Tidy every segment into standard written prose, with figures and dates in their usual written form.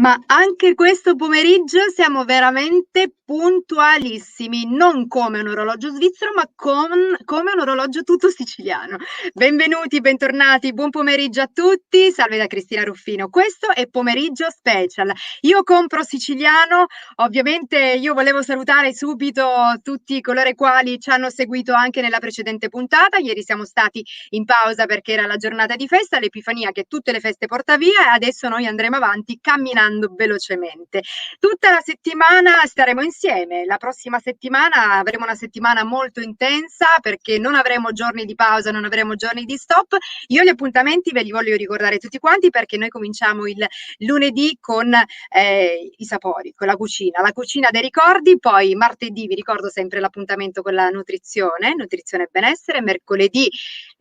Ma anche questo pomeriggio siamo veramente puntualissimi, non come un orologio svizzero, ma come un orologio tutto siciliano. Benvenuti, bentornati, buon pomeriggio a tutti. Salve da Cristina Ruffino. Questo è Pomeriggio Special. Io compro siciliano, ovviamente io volevo salutare subito tutti coloro i quali ci hanno seguito anche nella precedente puntata. Ieri siamo stati in pausa perché era la giornata di festa, l'Epifania che tutte le feste porta via, e adesso noi andremo avanti camminando velocemente. Tutta la settimana staremo insieme. La prossima settimana avremo una settimana molto intensa perché non avremo giorni di pausa, non avremo giorni di stop. Io gli appuntamenti ve li voglio ricordare tutti quanti perché noi cominciamo il lunedì con i sapori, con la cucina dei ricordi. Poi martedì vi ricordo sempre l'appuntamento con la nutrizione e benessere, mercoledì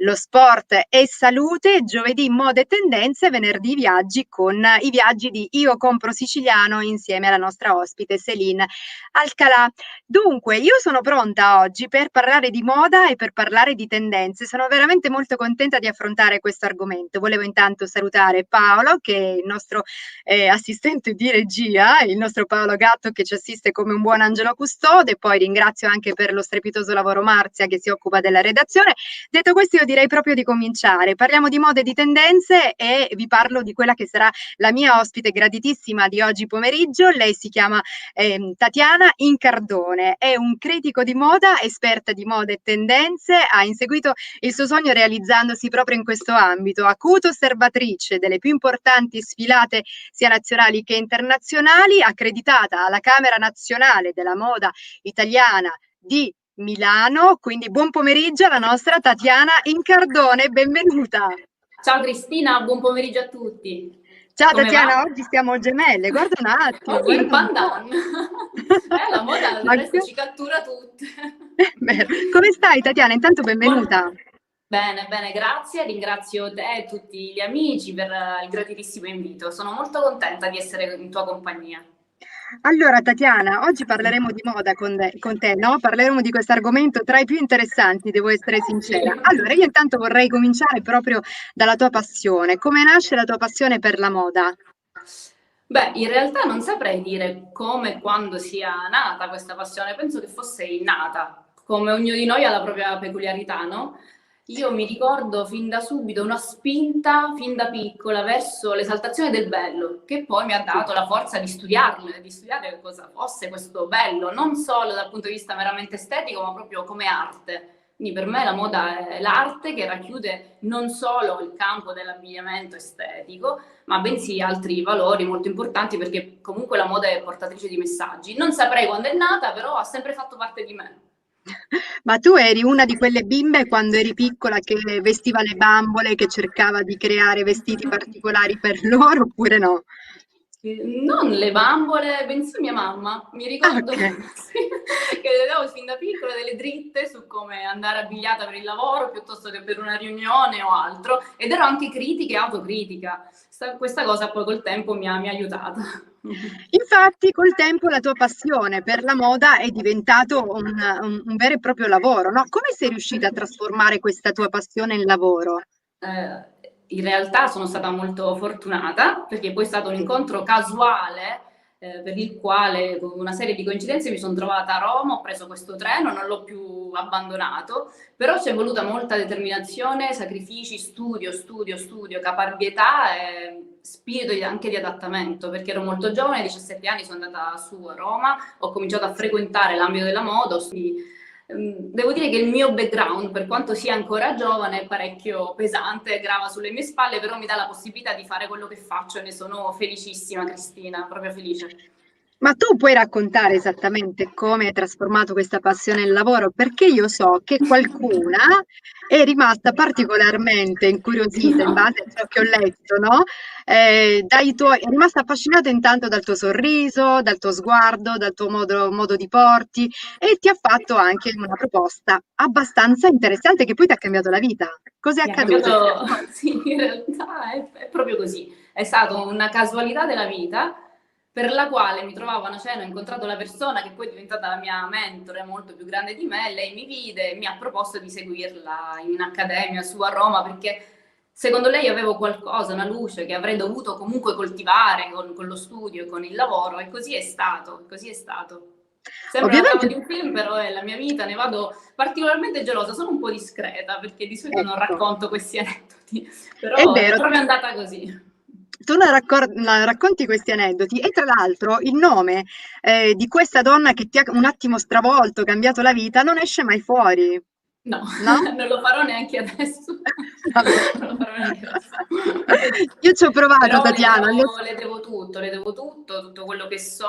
lo sport e salute, giovedì moda e tendenze, venerdì viaggi con i viaggi di Io Compro Siciliano insieme alla nostra ospite Céline Alcalà. Dunque, io sono pronta oggi per parlare di moda e per parlare di tendenze. Sono veramente molto contenta di affrontare questo argomento. Volevo intanto salutare Paolo, che è il nostro assistente di regia, il nostro Paolo Gatto che ci assiste come un buon angelo custode. Poi ringrazio anche per lo strepitoso lavoro Marzia che si occupa della redazione. Detto questo, io direi proprio di cominciare. Parliamo di moda e di tendenze e vi parlo di quella che sarà la mia ospite graditissima di oggi pomeriggio. Lei si chiama Tatiana Incardone, è un critico di moda, esperta di moda e tendenze, ha inseguito il suo sogno realizzandosi proprio in questo ambito, acuta osservatrice delle più importanti sfilate sia nazionali che internazionali, accreditata alla Camera Nazionale della Moda Italiana di Milano. Quindi buon pomeriggio alla nostra Tatiana Incardone, benvenuta. Ciao Cristina, buon pomeriggio a tutti. Ciao Come Tatiana, va? oggi stiamo gemelle, guarda un attimo, Oggi in guarda un po'. pandan. La moda del Ma resto ci cattura tutte. Vero. Come stai Tatiana? Intanto Buon- benvenuta. Bene, bene, grazie. Ringrazio te e tutti gli amici per il gratitissimo invito. Sono molto contenta di essere in tua compagnia. Allora Tatiana, oggi parleremo di moda con te, no? Parleremo di questo argomento tra i più interessanti, devo essere Sì. sincera. Allora, io intanto vorrei cominciare proprio dalla tua passione. Come nasce la tua passione per la moda? Beh, in realtà non saprei dire come e quando sia nata questa passione, penso che fosse innata, come ognuno di noi ha la propria peculiarità, no? Io mi ricordo fin da subito una spinta, fin da piccola, verso l'esaltazione del bello, che poi mi ha dato la forza di studiarlo, di studiare cosa fosse questo bello, non solo dal punto di vista meramente estetico, ma proprio come arte. Quindi per me la moda è l'arte che racchiude non solo il campo dell'abbigliamento estetico, ma bensì altri valori molto importanti perché comunque la moda è portatrice di messaggi. Non saprei quando è nata, però ha sempre fatto parte di me. Ma tu eri una di quelle bimbe quando eri piccola che vestiva le bambole, che cercava di creare vestiti particolari per loro, oppure no? Non le bambole, bensì mia mamma. Mi Ah, ricordo ok. sì, che le davo fin da piccola delle dritte su come andare abbigliata per il lavoro piuttosto che per una riunione o altro, ed ero anche critica e autocritica. Questa cosa poi col tempo mi ha aiutata. Infatti, col tempo la tua passione per la moda è diventato un vero e proprio lavoro, no? Come sei riuscita a trasformare questa tua passione in lavoro? In realtà sono stata molto fortunata perché poi è stato un Sì. incontro casuale per il quale con una serie di coincidenze mi sono trovata a Roma, ho preso questo treno, non l'ho più abbandonato, però c'è voluta molta determinazione, sacrifici, studio, caparbietà e spirito anche di adattamento, perché ero molto giovane, a 17 anni sono andata su a Roma, ho cominciato a frequentare l'ambito della moda, quindi devo dire che il mio background, per quanto sia ancora giovane, è parecchio pesante, grava sulle mie spalle, però mi dà la possibilità di fare quello che faccio e ne sono felicissima, Cristina, proprio felice. Ma tu puoi raccontare esattamente come hai trasformato questa passione in lavoro? Perché io so che qualcuna è rimasta particolarmente incuriosita in No. base a ciò che ho letto, no? È rimasta affascinata intanto dal tuo sorriso, dal tuo sguardo, dal tuo modo di porti e ti ha fatto anche una proposta abbastanza interessante che poi ti ha cambiato la vita. Cos'è Mi ha accaduto? cambiato, sì, in realtà è proprio così. È stata una casualità della vita per la quale mi trovavo a una cena, ho incontrato la persona che poi è diventata la mia mentore, molto più grande di me, lei mi vide e mi ha proposto di seguirla in accademia su a Roma perché secondo lei avevo qualcosa, una luce che avrei dovuto comunque coltivare con lo studio e con il lavoro, e così è stato, così è stato. Sembra la trama Ovviamente, di un film, però è la mia vita, ne vado particolarmente gelosa, sono un po' discreta perché di solito non ecco, racconto questi aneddoti, è però è vero. proprio andata così. Tu non racconti questi aneddoti e tra l'altro il nome di questa donna che ti ha un attimo stravolto, cambiato la vita, non esce mai fuori, No, no? non lo farò neanche adesso. Vabbè. Non lo farò neanche adesso. Io ci ho provato, Però Tatiana. le devo tutto quello che so.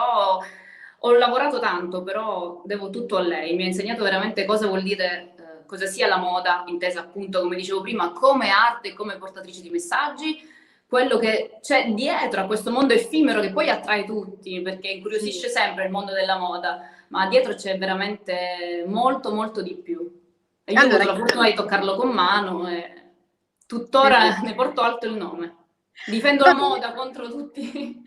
Ho lavorato tanto, però devo tutto a lei. Mi ha insegnato veramente cosa vuol dire, cosa sia la moda, intesa appunto, come dicevo prima, come arte e come portatrice di messaggi, quello che c'è dietro a questo mondo effimero che poi attrae tutti, perché incuriosisce sempre il mondo della moda, ma dietro c'è veramente molto, molto di più. E io ho Allora, avuto la fortuna di toccarlo con mano e tuttora bellissimo. ne porto alto il nome. Difendo Va la bene. moda contro tutti,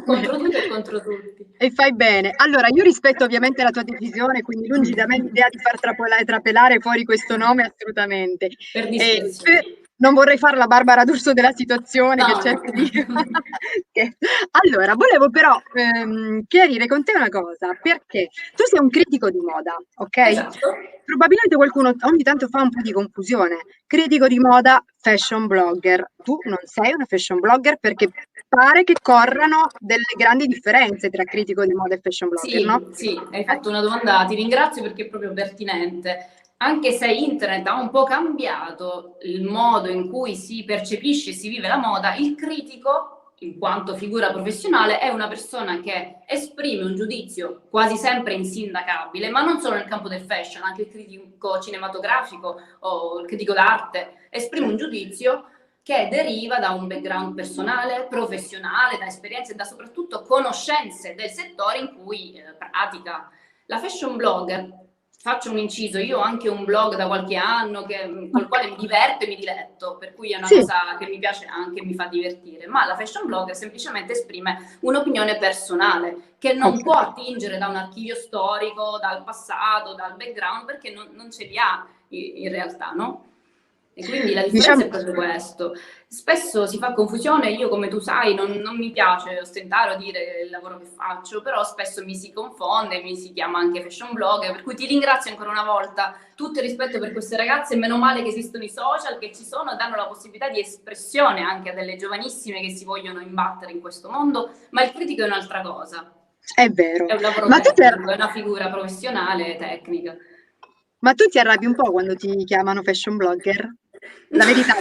contro tutto e contro tutti. E fai bene. Allora, io rispetto ovviamente la tua decisione, quindi lungi da me l'idea di far trapelare fuori questo nome assolutamente. Per E discrezione. non vorrei fare la Barbara D'Urso della situazione che No, no. cerca di... Allora, volevo però chiarire con te una cosa, perché tu sei un critico di moda, ok? Esatto. Probabilmente qualcuno ogni tanto fa un po' di confusione. Critico di moda, fashion blogger. Tu non sei una fashion blogger perché pare che corrano delle grandi differenze tra critico di moda e fashion blogger, no? Sì, hai fatto una domanda, ti ringrazio perché è proprio pertinente. Anche se internet ha un po' cambiato il modo in cui si percepisce e si vive la moda, il critico, in quanto figura professionale, è una persona che esprime un giudizio quasi sempre insindacabile, ma non solo nel campo del fashion, anche il critico cinematografico o il critico d'arte esprime un giudizio che deriva da un background personale, professionale, da esperienze e da soprattutto conoscenze del settore in cui pratica. La fashion blogger, faccio un inciso, io ho anche un blog da qualche anno col quale mi diverto e mi diletto, per cui è una Sì, cosa che mi piace anche e mi fa divertire, ma la fashion blogger semplicemente esprime un'opinione personale che non ok. può attingere da un archivio storico, dal passato, dal background, perché non ce li ha in realtà, no? E quindi la differenza Diciamo, è proprio questo. Spesso si fa confusione, io come tu sai non mi piace ostentare o dire il lavoro che faccio, però spesso mi si confonde, mi si chiama anche fashion blogger, per cui ti ringrazio ancora una volta, tutto il rispetto per queste ragazze, meno male che esistono i social, che ci sono, danno la possibilità di espressione anche a delle giovanissime che si vogliono imbattere in questo mondo, ma il critico è un'altra cosa, è vero. è un lavoro Ma tu ti, tecnico, è una figura professionale e tecnica. ma tu ti arrabbi un po' quando ti chiamano fashion blogger? La No. verità,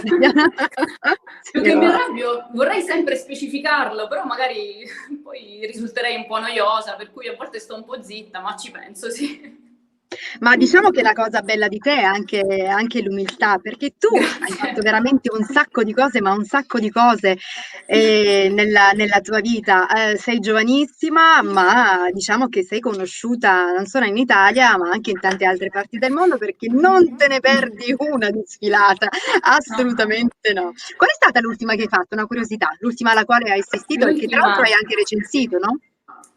Più sì, che mi va. arrabbio, vorrei sempre specificarlo, però magari poi risulterei un po' noiosa, per cui a volte sto un po' zitta, ma ci penso, sì. Ma diciamo che la cosa bella di te è anche l'umiltà, perché tu hai fatto Grazie. veramente un sacco di cose, ma un sacco di cose nella tua vita. Sei giovanissima, ma diciamo che sei conosciuta non solo in Italia, ma anche in tante altre parti del mondo, perché non te ne perdi una di sfilata, No. assolutamente no. Qual è stata l'ultima che hai fatto? Una curiosità, l'ultima alla quale hai assistito e che tra l'altro L'ultima, hai anche recensito, no?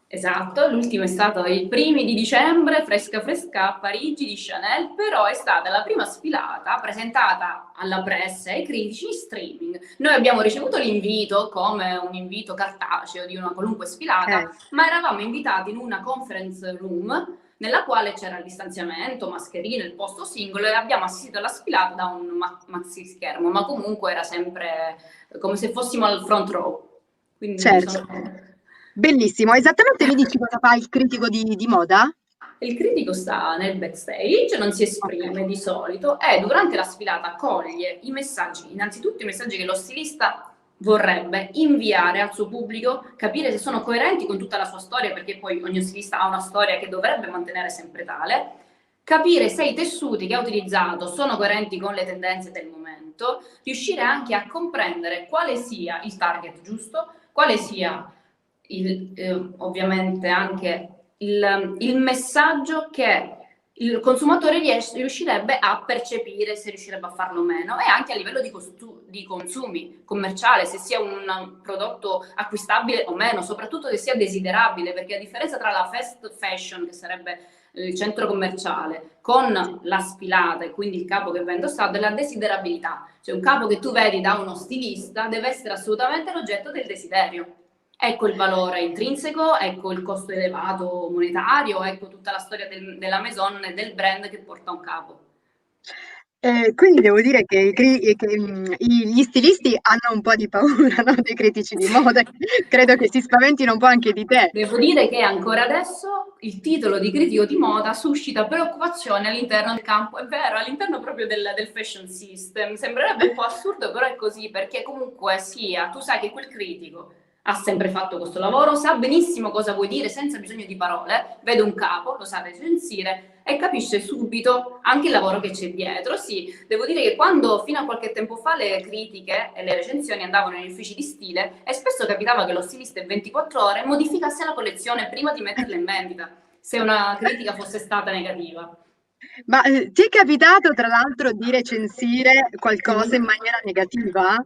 esatto, l'ultimo è stato il primi di dicembre, fresca fresca a Parigi di Chanel, però è stata la prima sfilata presentata alla pressa e ai critici in streaming. Noi abbiamo ricevuto l'invito come un invito cartaceo di una qualunque sfilata, ma eravamo invitati in una conference room nella quale c'era il distanziamento, mascherine, il posto singolo, e abbiamo assistito alla sfilata da un maxi schermo, ma comunque era sempre come se fossimo al front row. Quindi Certo, sono... bellissimo. Esattamente mi dici cosa fa il critico di moda? Il critico sta nel backstage, non si Ok, esprime di solito e durante la sfilata coglie i messaggi, innanzitutto i messaggi che lo stilista vorrebbe inviare al suo pubblico, capire se sono coerenti con tutta la sua storia, perché poi ogni stilista ha una storia che dovrebbe mantenere sempre tale, capire se i tessuti che ha utilizzato sono coerenti con le tendenze del momento, riuscire anche a comprendere quale sia il target giusto, quale sia ovviamente anche il messaggio che il consumatore riuscirebbe a percepire, se riuscirebbe a farlo o meno, e anche a livello di di consumi, commerciale, se sia un prodotto acquistabile o meno, soprattutto se sia desiderabile, perché a differenza tra la fast fashion, che sarebbe il centro commerciale, con la sfilata e quindi il capo che vende stato, è la desiderabilità. Cioè un capo che tu vedi da uno stilista deve essere assolutamente l'oggetto del desiderio. Ecco il valore intrinseco, ecco il costo elevato monetario, ecco tutta la storia della Maison e del brand che porta un capo. Quindi devo dire gli stilisti hanno un po' di paura, no, dei critici di moda. Credo che si spaventino un po' anche di te. Devo dire che ancora adesso il titolo di critico di moda suscita preoccupazione all'interno del campo, è vero, all'interno proprio del fashion system. Sembrerebbe un po' assurdo, però è così, perché comunque sia, tu sai che quel critico ha sempre fatto questo lavoro, sa benissimo cosa vuoi dire senza bisogno di parole, vede un capo, lo sa recensire e capisce subito anche il lavoro che c'è dietro. Sì, devo dire che quando fino a qualche tempo fa le critiche e le recensioni andavano negli uffici di stile e spesso capitava che lo stilista in 24 ore modificasse la collezione prima di metterla in vendita, se una critica fosse stata negativa. Ma ti è capitato, tra l'altro, di recensire qualcosa in maniera negativa?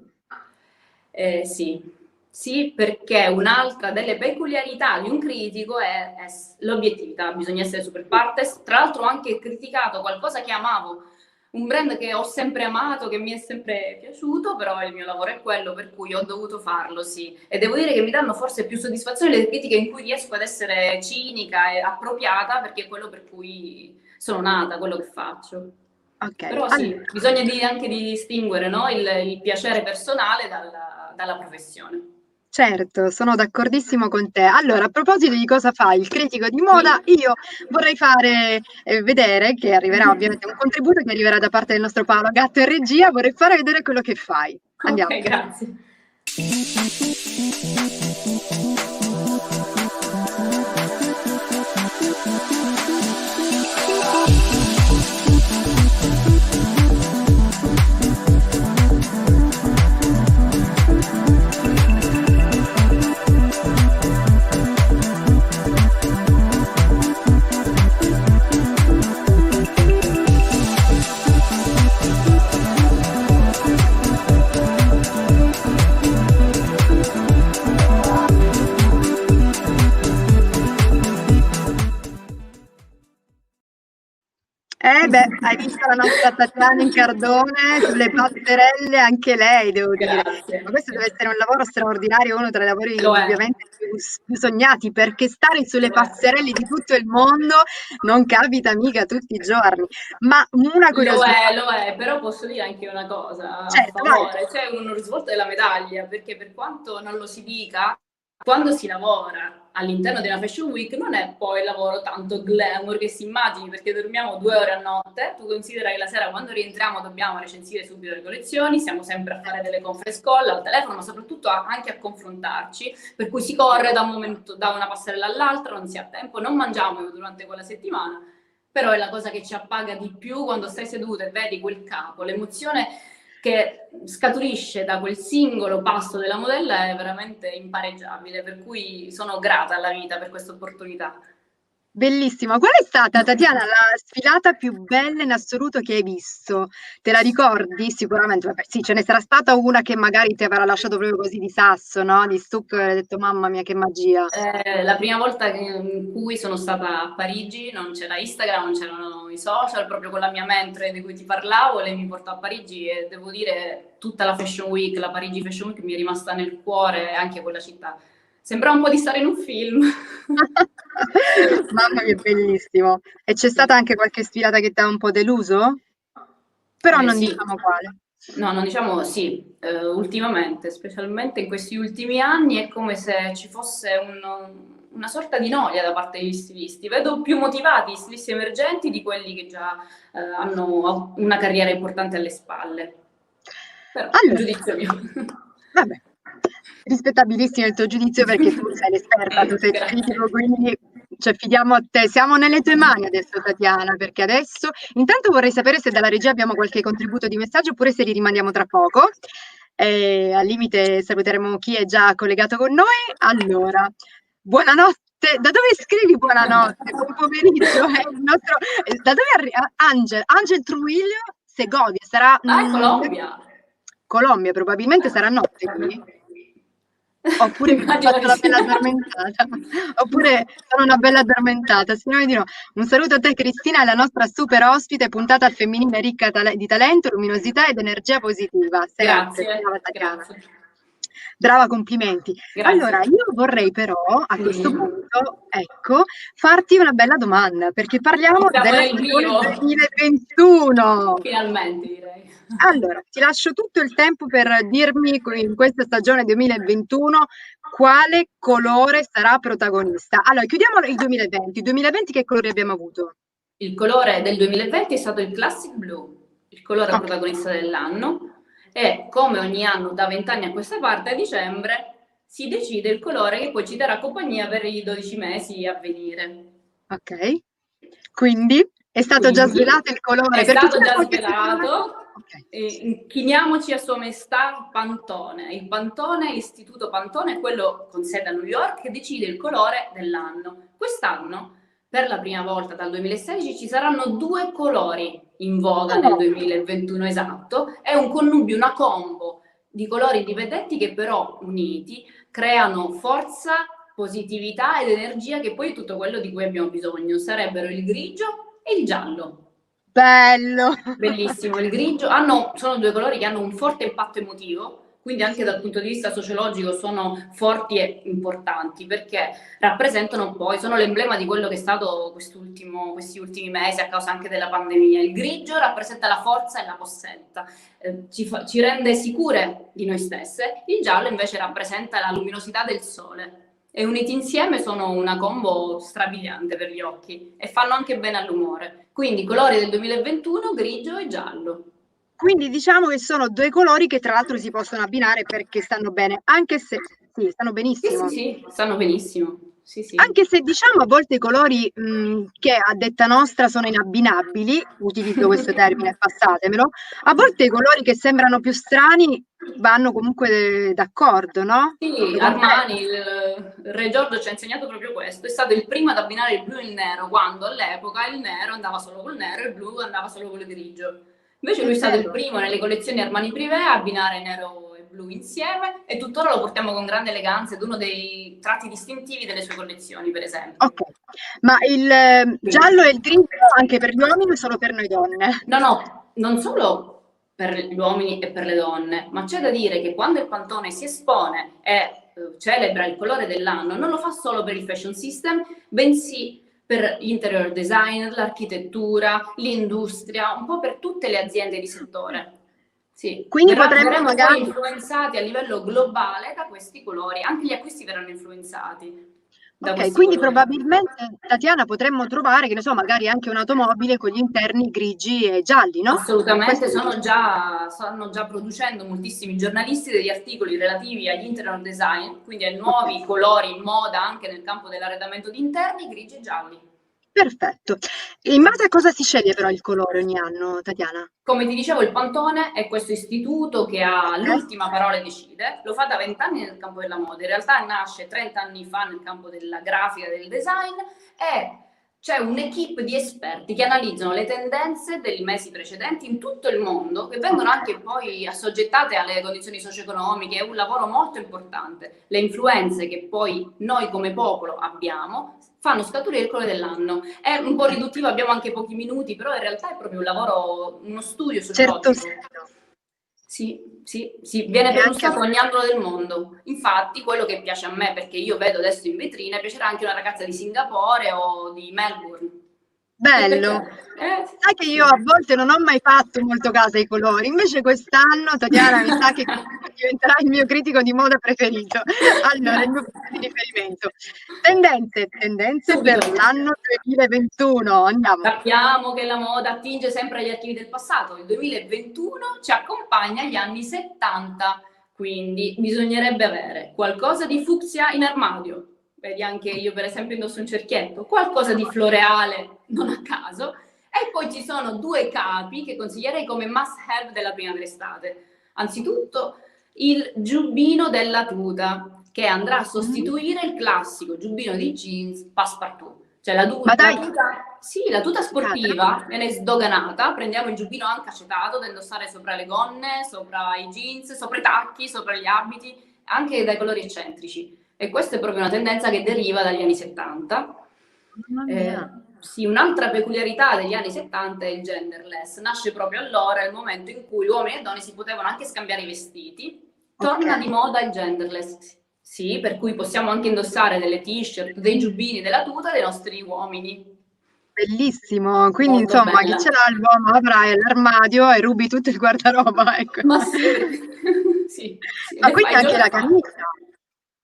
Sì. Sì, perché un'altra delle peculiarità di un critico è l'obiettività, bisogna essere super partes. Tra l'altro ho anche criticato qualcosa che amavo, un brand che ho sempre amato, che mi è sempre piaciuto, però il mio lavoro è quello, per cui ho dovuto farlo, sì. E devo dire che mi danno forse più soddisfazione le critiche in cui riesco ad essere cinica e appropriata, perché è quello per cui sono nata, quello che faccio. Okay, Però sì, bisogna anche di distinguere, no, il piacere personale dalla professione. certo, sono d'accordissimo con te. Allora, a proposito di cosa fai il critico di moda, Sì. io vorrei fare vedere, che arriverà ovviamente un contributo che arriverà da parte del nostro Paolo Gatto in regia, vorrei fare vedere quello che fai. Andiamo. Ok, grazie. Beh, hai visto la nostra Tatiana Incardone sulle passerelle, anche lei, devo dire. Grazie. Ma questo deve essere un lavoro straordinario, uno tra i lavori Lo è. ovviamente più sognati, perché stare sulle Lo è. passerelle di tutto il mondo non capita mica tutti i giorni. Ma una curiosità. Lo è, però posso dire anche una cosa a Certo, vai. favore, c'è un risvolto della medaglia, perché per quanto non lo si dica, quando si lavora all'interno della Fashion Week non è poi il lavoro tanto glamour che si immagini, perché dormiamo 2 ore a notte, tu considera che la sera quando rientriamo dobbiamo recensire subito le collezioni, siamo sempre a fare delle conference call al telefono, ma soprattutto anche a confrontarci, per cui si corre da una passerella all'altra, non si ha tempo, non mangiamo durante quella settimana, però è la cosa che ci appaga di più quando stai seduta e vedi quel capo, l'emozione che scaturisce da quel singolo passo della modella è veramente impareggiabile, per cui sono grata alla vita per questa opportunità. Bellissima. Qual è stata, Tatiana, la sfilata più bella in assoluto che hai visto? Te la ricordi? Sicuramente, vabbè, sì, ce ne sarà stata una che magari ti avrà lasciato proprio così di sasso, no? Di stucco e hai detto, mamma mia, che magia. La prima volta in cui sono stata a Parigi non c'era Instagram, non c'erano i social, proprio con la mia mentor di cui ti parlavo, lei mi portò a Parigi e devo dire tutta la Fashion Week, la Parigi Fashion Week mi è rimasta nel cuore anche quella città. Sembra un po' di stare in un film. Mamma mia, bellissimo. E c'è stata anche qualche sfilata che ti ha un po' deluso? Però non Sì. diciamo quale. No, non diciamo sì, ultimamente, specialmente in questi ultimi anni, è come se ci fosse una sorta di noia da parte degli stilisti. Vedo più motivati gli stilisti emergenti di quelli che già hanno una carriera importante alle spalle. Però, Allora, giudizio mio. vabbè, rispettabilissimo il tuo giudizio perché tu sei l'esperta, tu sei il critico, quindi ci affidiamo a te. Siamo nelle tue mani adesso, Tatiana, perché adesso intanto vorrei sapere se dalla regia abbiamo qualche contributo di messaggio oppure se li rimandiamo tra poco. Al limite saluteremo chi è già collegato con noi. Allora, buonanotte. Da dove scrivi buonanotte? Buon pomeriggio. Da dove arriva? Angel Truilio, Segovia. Sarà... Ah, è Colombia! Colombia, probabilmente sarà notte lì? Oppure mi Immagino faccio di la sì. bella addormentata, oppure sono una bella addormentata, signore di no. Un saluto a te Cristina, è la nostra super ospite, puntata al femminile ricca di talento, luminosità ed energia positiva. Sempre, brava Grazie, Tatiana. grazie, Brava, complimenti. Allora, grazie. io vorrei però a questo Dimmi. punto, ecco, farti una bella domanda, perché parliamo Siamo della nel stagione vivo, 2021. finalmente direi. Allora, ti lascio tutto il tempo per dirmi in questa stagione 2021 quale colore sarà protagonista. Allora, chiudiamo il 2020. Il 2020 che colori abbiamo avuto? Il colore del 2020 è stato il Classic Blue, il colore Ok, protagonista dell'anno, e come ogni anno da 20 anni a questa parte, a dicembre, si decide il colore che poi ci darà compagnia per i 12 mesi a venire. ok. Quindi è stato già Quindi svelato il colore è per chi stato c'era già qualche settimana fa? svelato. Ok. Inchiniamoci a Sua Maestà Pantone. Il Pantone, l'Istituto Pantone, è quello con sede a New York, che decide il colore dell'anno. Quest'anno, per la prima volta dal 2016, ci saranno 2 colori in voga nel Oh, 2021 esatto. È un connubio, una combo di colori indipendenti che però uniti creano forza, positività ed energia, che poi è tutto quello di cui abbiamo bisogno. Sarebbero il grigio e il giallo. bello! Bellissimo, il grigio sono 2 colori che hanno un forte impatto emotivo, quindi anche dal punto di vista sociologico sono forti e importanti, perché rappresentano poi, sono l'emblema di quello che è stato questi ultimi mesi a causa anche della pandemia. Il grigio rappresenta la forza e la possente, ci rende sicure di noi stesse, il giallo invece rappresenta la luminosità del sole. E uniti insieme sono una combo strabiliante per gli occhi e fanno anche bene all'umore. Quindi colori del 2021, grigio e giallo. Quindi diciamo che sono 2 colori che tra l'altro si possono abbinare perché stanno bene, anche se sì, stanno Sì, sì, benissimo. sì, stanno benissimo. Sì, sì. Anche se diciamo a volte i colori, che a detta nostra sono inabbinabili, utilizzo questo termine, passatemelo, a volte i colori che sembrano più strani vanno comunque d'accordo, no? Sì, Lo confermi? Armani, il Re Giorgio ci ha insegnato proprio questo. È stato il primo ad abbinare il blu e il nero, quando all'epoca il nero andava solo col nero e il blu andava solo col grigio. Invece È lui è stato il vero. primo nelle collezioni Armani Privé a abbinare nero e blu insieme, e tuttora lo portiamo con grande eleganza ed uno dei tratti distintivi delle sue collezioni, per esempio. Okay. Ma il Quindi, giallo e il grigio anche per gli uomini o solo per noi donne? no, no, non solo per gli uomini e per le donne, ma c'è da dire che quando il Pantone si espone e celebra il colore dell'anno, non lo fa solo per il fashion system, bensì per l'interior design, l'architettura, l'industria, un po' per tutte le aziende di settore. Sì, Quindi potremmo verremo poi magari influenzati a livello globale da questi colori, anche gli acquisti verranno influenzati da okay, questi quindi colori. probabilmente, Tatiana, potremmo trovare, che ne so, magari anche un'automobile con gli interni grigi e gialli, no? Assolutamente, Questo dici? stanno già producendo moltissimi giornalisti degli articoli relativi agli interior design, quindi ai Okay. nuovi colori in moda anche nel campo dell'arredamento di interni, grigi e gialli. Perfetto. E in base a cosa si sceglie però il colore ogni anno, Tatiana? Come ti dicevo, il Pantone è questo istituto che ha Okay. l'ultima parola e decide, lo fa da 20 anni nel campo della moda, in realtà nasce 30 anni fa nel campo della grafica e del design, e c'è un'equipe di esperti che analizzano le tendenze dei mesi precedenti in tutto il mondo, che vengono Okay. anche poi assoggettate alle condizioni socio-economiche. È un lavoro molto importante. Le influenze che poi noi come popolo abbiamo fanno scaturire il colore dell'anno. È un po' Okay. riduttivo, abbiamo anche pochi minuti, però in realtà è proprio un lavoro, uno studio sociologico. Certosino. Sì, sì, sì, viene E anche perlustrato ogni angolo del mondo. Infatti, quello che piace a me, perché io vedo adesso in vetrina, piacerà anche una ragazza di Singapore o di Melbourne. E perché? bello. Sai che io Sì. a volte non ho mai fatto molto caso ai colori, invece quest'anno, Tatiana, mi sa che diventerà il mio critico di moda preferito. Allora, il mio Grazie. punto di riferimento. Tendenze Subito. per l'anno 2021. Andiamo. Sappiamo che la moda attinge sempre agli archivi del passato. Il 2021 ci accompagna agli anni 70, quindi bisognerebbe avere qualcosa di fucsia in armadio. Vedi, anche io per esempio indosso un cerchietto, qualcosa di floreale, non a caso, e poi ci sono 2 capi che consiglierei come must have della primavera-estate. Anzitutto il giubbino della tuta, che andrà a Mm. sostituire il classico giubbino di jeans passepartout. Cioè la, Ma la dai, tuta, sì, la tuta figata. sportiva viene sdoganata, prendiamo il giubbino anche acetato da indossare sopra le gonne, sopra i jeans, sopra i tacchi, sopra gli abiti, anche dai colori eccentrici. E questa è proprio una tendenza che deriva dagli anni 70. Mamma mia. Sì, un'altra peculiarità degli anni 70 è il genderless. Nasce proprio allora, il momento in cui uomini e donne si potevano anche scambiare i vestiti. Ok, Torna di moda il genderless, sì, per cui possiamo anche indossare delle t-shirt, dei giubbini, della tuta dei nostri uomini. bellissimo. Quindi, Molto insomma, chi bella. ce l'ha l'uomo avrà l'armadio e rubi tutto il guardaroba, ecco. Ma sì, sì, sì, Ma e quindi fai già l'affare.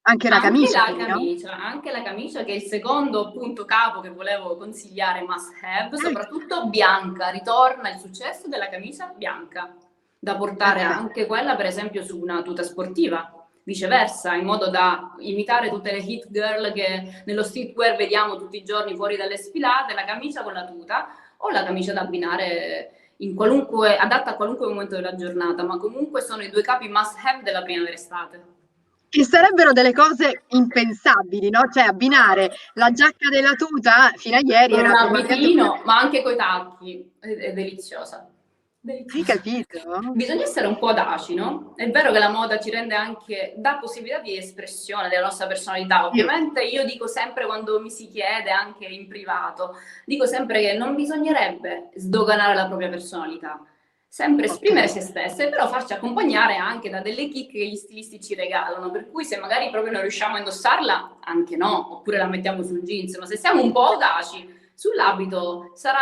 anche la camicia, quindi, no? Anche la camicia che è il secondo punto capo che volevo consigliare, must have, Eh, soprattutto bianca, ritorna il successo della camicia bianca, da portare perfetto. anche quella per esempio su una tuta sportiva, viceversa, in modo da imitare tutte le hit girl che nello streetwear vediamo tutti i giorni fuori dalle sfilate, la camicia con la tuta o la camicia da abbinare adatta a qualunque momento della giornata, ma comunque sono i due capi must have della primavera-estate. Che sarebbero delle cose impensabili, no? Cioè abbinare la giacca della tuta fino a ieri Con un era probabilmente abitino, ma anche coi tacchi, è deliziosa. hai Deliziosa. capito? Bisogna essere un po' audaci, no? È vero che la moda ci rende anche, dà possibilità di espressione della nostra personalità. Sì, Ovviamente io dico sempre quando mi si chiede, anche in privato, dico sempre che non bisognerebbe sdoganare la propria personalità, sempre ok. esprimere se stesse, però farci accompagnare anche da delle chicche che gli stilisti ci regalano, per cui se magari proprio non riusciamo a indossarla, anche no, oppure la mettiamo sul jeans, ma se siamo un po' audaci, sull'abito sarà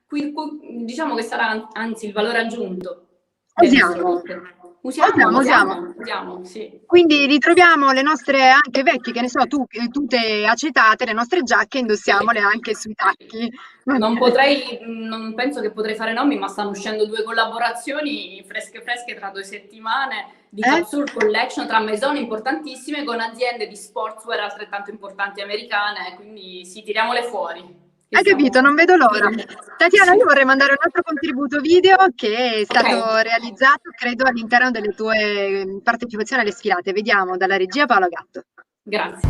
diciamo che sarà anzi il valore aggiunto del nostro Usiamo, look. Usiamolo, usiamo. usiamo, sì. Quindi ritroviamo le nostre anche vecchie, che ne so, tute acetate, le nostre giacche, Sì, indossiamole anche sui sì. tacchi. Non penso che potrei fare nomi, ma stanno uscendo due collaborazioni fresche fresche tra 2 settimane di Eh? capsule collection tra maison importantissime con aziende di sportswear altrettanto importanti americane, quindi sì, tiriamole fuori. Che Hai capito? Non vedo l'ora. Tatiana, io Sì. vorrei mandare un altro contributo video che è Ok, stato realizzato, credo, all'interno delle tue partecipazioni alle sfilate. Vediamo dalla regia Paolo Gatto. grazie.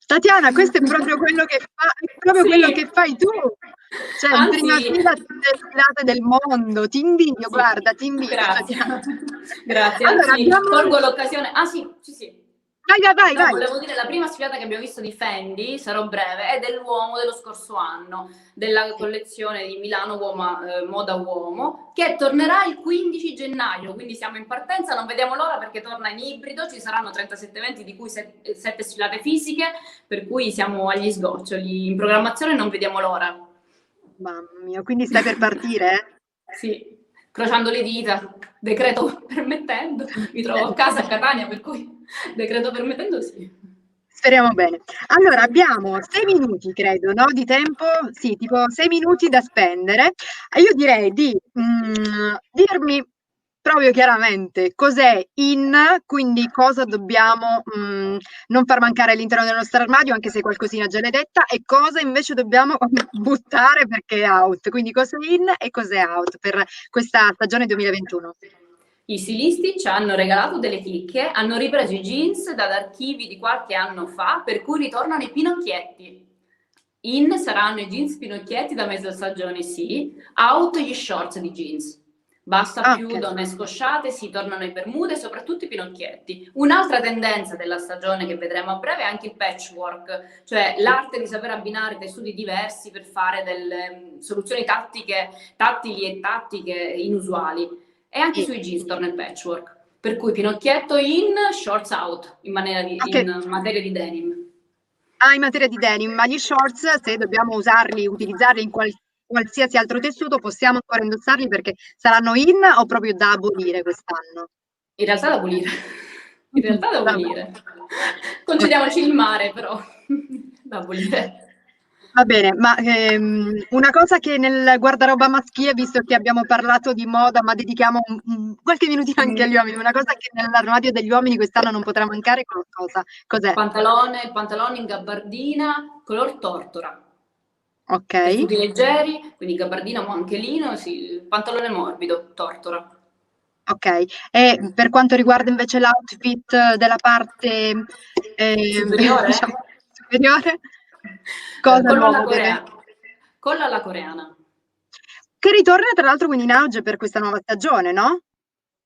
Tatiana, questo è proprio quello è proprio quello che Sì, fai tu. Cioè, in prima anzi, fila a tutte le sfilate del mondo. Ti invidio, sì, guarda, ti invidio, grazie, Tatiana. grazie, Allora, anzi, abbiamo... colgo l'occasione. Ah sì, sì, sì. Vai, vai, vai, No, vai. volevo dire, la prima sfilata che abbiamo visto di Fendi, sarò breve, è dell'uomo dello scorso anno, della Sì. collezione di Milano Moda Uomo, che tornerà il 15 gennaio, quindi siamo in partenza, non vediamo l'ora perché torna in ibrido, ci saranno 37 eventi, di cui 7 sfilate fisiche, per cui siamo agli sgoccioli, in programmazione non vediamo l'ora. Mamma mia, quindi stai per partire, Sì, crociando le dita, decreto permettendo, mi trovo a casa a Catania, per cui decreto permettendo sì. Speriamo bene. Allora, abbiamo 6 minuti, credo, no, di tempo? Sì, tipo 6 minuti da spendere. Io direi di dirmi proprio chiaramente cos'è in, quindi cosa dobbiamo non far mancare all'interno del nostro armadio, anche se qualcosina già l'hai detta, e cosa invece dobbiamo buttare perché è out. Quindi cos'è in e cos'è out per questa stagione 2021. I stilisti ci hanno regalato delle chicche, hanno ripreso i jeans da archivi di qualche anno fa, per cui ritornano i pinocchietti. In saranno i jeans pinocchietti da mezza stagione, sì. Out gli shorts di jeans. Basta Ah, più ok. donne scosciate, si tornano i bermude e soprattutto i pinocchietti. Un'altra tendenza della stagione che vedremo a breve è anche il patchwork, cioè l'arte di saper abbinare tessuti diversi per fare delle soluzioni tattili e tattiche inusuali. E anche Sì. sui jeans torna il patchwork. Per cui pinocchietto in, shorts out, Ok. in materia di denim. Ah, in materia di denim, ma gli shorts, se dobbiamo usarli, utilizzarli in qualsiasi altro tessuto, possiamo ancora indossarli perché saranno in o proprio da abolire quest'anno? In realtà da pulire. In realtà da Va pulire. bene. Concediamoci il mare, però da pulire. Va bene, ma una cosa che nel guardaroba maschile, visto che abbiamo parlato di moda, ma dedichiamo qualche minutino anche agli uomini, una cosa che nell'armadio degli uomini quest'anno non potrà mancare, cosa? Cos'è? Il pantalone in gabardina, color tortora. Ok, Tessuti leggeri, quindi gabardina ma anche lino, sì, il pantalone morbido, tortora. ok. E per quanto riguarda invece l'outfit della parte, Superiore? diciamo, superiore, cosa Collo alla nuovo deve... coreana. Collo alla coreana. Che ritorna tra l'altro quindi in auge per questa nuova stagione, no?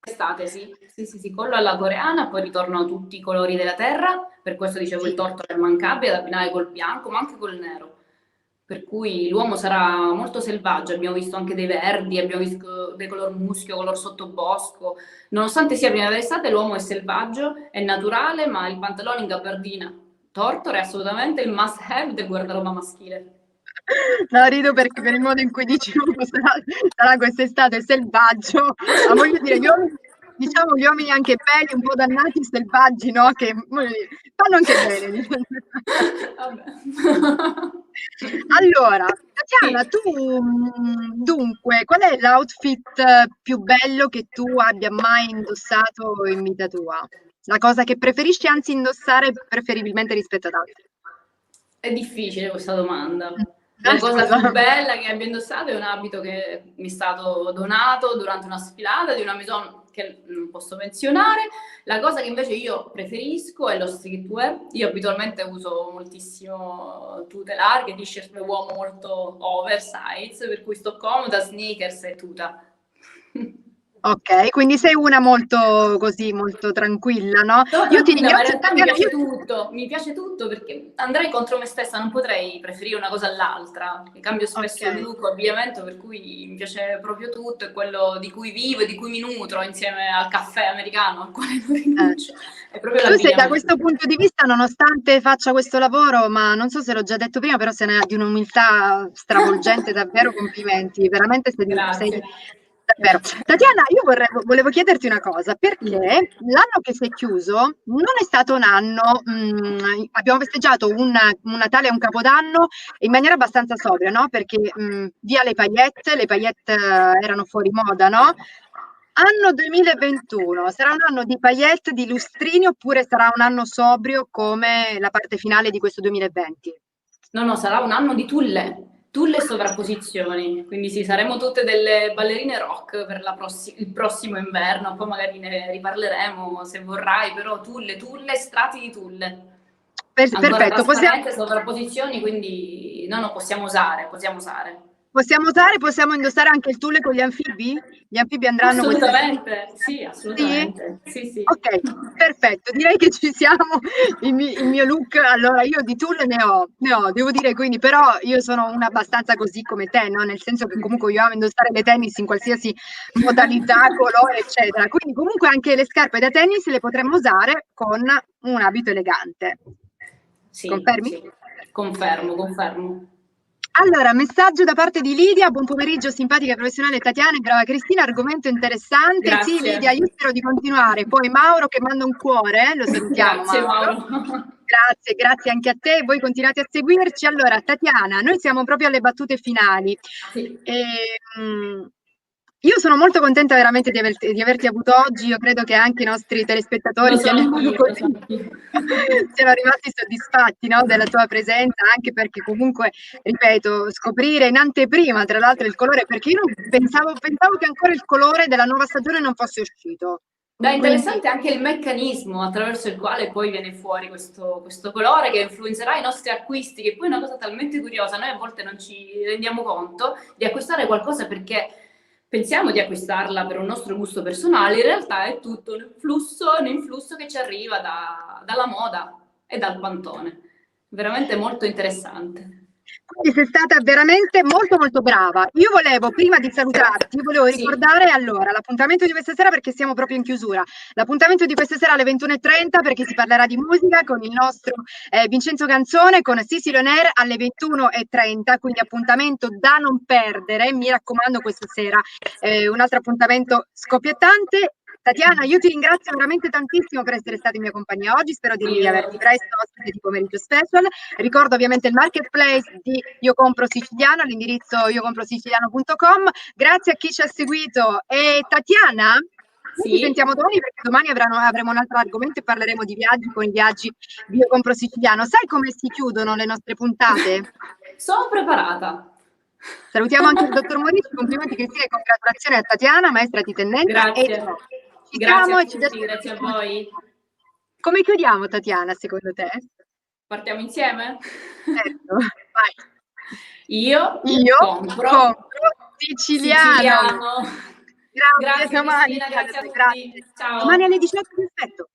Estate, sì. Sì, collo alla coreana, poi ritornano tutti i colori della terra, per questo dicevo il Sì. torto è immancabile da abbinare col bianco, ma anche col nero. Per cui l'uomo sarà molto selvaggio, abbiamo visto anche dei verdi, abbiamo visto dei color muschio, color sottobosco. Nonostante sia primavera estate, l'uomo è selvaggio, è naturale, ma il pantalone in gabardina tortora è assolutamente il must have del guardaroba maschile. No, rido perché per il modo in cui dici sarà quest'estate selvaggio, ma voglio dire, gli uomini, diciamo gli uomini anche belli, un po' dannati, selvaggi, no? Che voglio dire, fanno anche bene. Diciamo. Vabbè. Allora, Sì. Tatiana, tu dunque, qual è l'outfit più bello che tu abbia mai indossato in vita tua? La cosa che preferisci anzi indossare preferibilmente rispetto ad altri? È difficile questa domanda. La cosa Scusa. più bella che abbia indossato è un abito che mi è stato donato durante una sfilata di una maison che non posso menzionare. La cosa che invece io preferisco è lo streetwear. Io abitualmente uso moltissimo tute larghe, t-shirt per uomo molto oversize, per cui sto comoda, sneakers e tuta. Ok, quindi sei una molto così, molto tranquilla, no? Sono Io ti tranquilla, ma in ringrazio, realtà Tatiana, mi piace tutto perché andrei contro me stessa, non potrei preferire una cosa all'altra. Cambio ok. spesso look, abbigliamento, per cui mi piace proprio tutto, è quello di cui vivo e di cui mi nutro insieme al caffè americano, al quale non Eh. rinuncio. È proprio Tu sei da l'abbigliamento. questo punto di vista, nonostante faccia questo lavoro, ma non so se l'ho già detto prima, però se ne ha di un'umiltà stravolgente, davvero complimenti, veramente sei Grazie. davvero. Tatiana, io volevo chiederti una cosa, perché Mm. l'anno che si è chiuso non è stato un anno, abbiamo festeggiato un Natale e un Capodanno in maniera abbastanza sobria, no? Perché via le paillette erano fuori moda, no? Anno 2021, sarà un anno di paillette, di lustrini oppure sarà un anno sobrio come la parte finale di questo 2020? No, sarà un anno di tulle e sovrapposizioni, quindi sì, saremo tutte delle ballerine rock per il prossimo inverno, poi magari ne riparleremo se vorrai, però tulle, strati di tulle. Ancora Perfetto, trasparenze, sovrapposizioni, quindi no, possiamo usare, possiamo usare. possiamo indossare anche il tulle con gli anfibi? Gli anfibi andranno quest'estate? Assolutamente, sì, Sì? assolutamente, sì. Ok, perfetto, direi che ci siamo. Il mio look, allora io di tulle ne ho, devo dire, quindi, però io sono una abbastanza così come te, no? Nel senso che comunque io amo indossare le tennis in qualsiasi modalità, colore, eccetera. Quindi comunque anche le scarpe da tennis le potremmo usare con un abito elegante. Confermi? Sì, confermo. Allora, messaggio da parte di Lidia, buon pomeriggio simpatica professionale Tatiana e brava Cristina, argomento interessante. Sì, Grazie, Lidia, io spero di continuare. Poi Mauro che manda un cuore, lo salutiamo grazie Mauro. Mauro. Grazie anche a te, voi continuate a seguirci. Allora, Tatiana, noi siamo proprio alle battute finali. Sì. Io sono molto contenta veramente di averti avuto oggi, io credo che anche i nostri telespettatori Lo so anch'io, lo so anch'io. siano rimasti soddisfatti, no, della tua presenza, anche perché comunque, ripeto, scoprire in anteprima, tra l'altro, il colore, perché io non pensavo che ancora il colore della nuova stagione non fosse uscito. È Quindi, interessante anche il meccanismo attraverso il quale poi viene fuori questo colore che influenzerà i nostri acquisti, che poi è una cosa talmente curiosa, noi a volte non ci rendiamo conto di acquistare qualcosa perché pensiamo di acquistarla per un nostro gusto personale, in realtà è tutto un influsso che ci arriva dalla moda e dal Pantone. Veramente molto interessante. Quindi sei stata veramente molto molto brava. Io volevo, prima di salutarti, volevo Sì. ricordare allora l'appuntamento di questa sera perché siamo proprio in chiusura. L'appuntamento di questa sera alle 21:30 perché si parlerà di musica con il nostro Vincenzo Canzone con Sissi On Air alle 21:30, quindi appuntamento da non perdere, mi raccomando questa sera. Un altro appuntamento scoppiettante. Tatiana, io ti ringrazio veramente tantissimo per essere stata in mia compagnia oggi, spero di Io. riaverti presto ospite di pomeriggio special. Ricordo ovviamente il marketplace di Io Compro Siciliano all'indirizzo iocomprosiciliano.com. Grazie a chi ci ha seguito e Tatiana, noi ci Sì? sentiamo domani perché domani avremo un altro argomento e parleremo di viaggi con i viaggi di Io Compro Siciliano. Sai come si chiudono le nostre puntate? Sono preparata. Salutiamo anche il dottor Morici, complimenti Cristina e congratulazioni a Tatiana, maestra di tendenza e Grazie. ciao. Ci Grazie siamo a e ci tutti, vediamo grazie a domani. voi. Come chiudiamo Tatiana secondo te? Partiamo insieme? Certo, vai. Io Io compro compro siciliano. siciliano. Grazie, Grazie domani. Cristina, grazie a tutti. Grazie. Domani Ciao. alle 18 vi aspetto.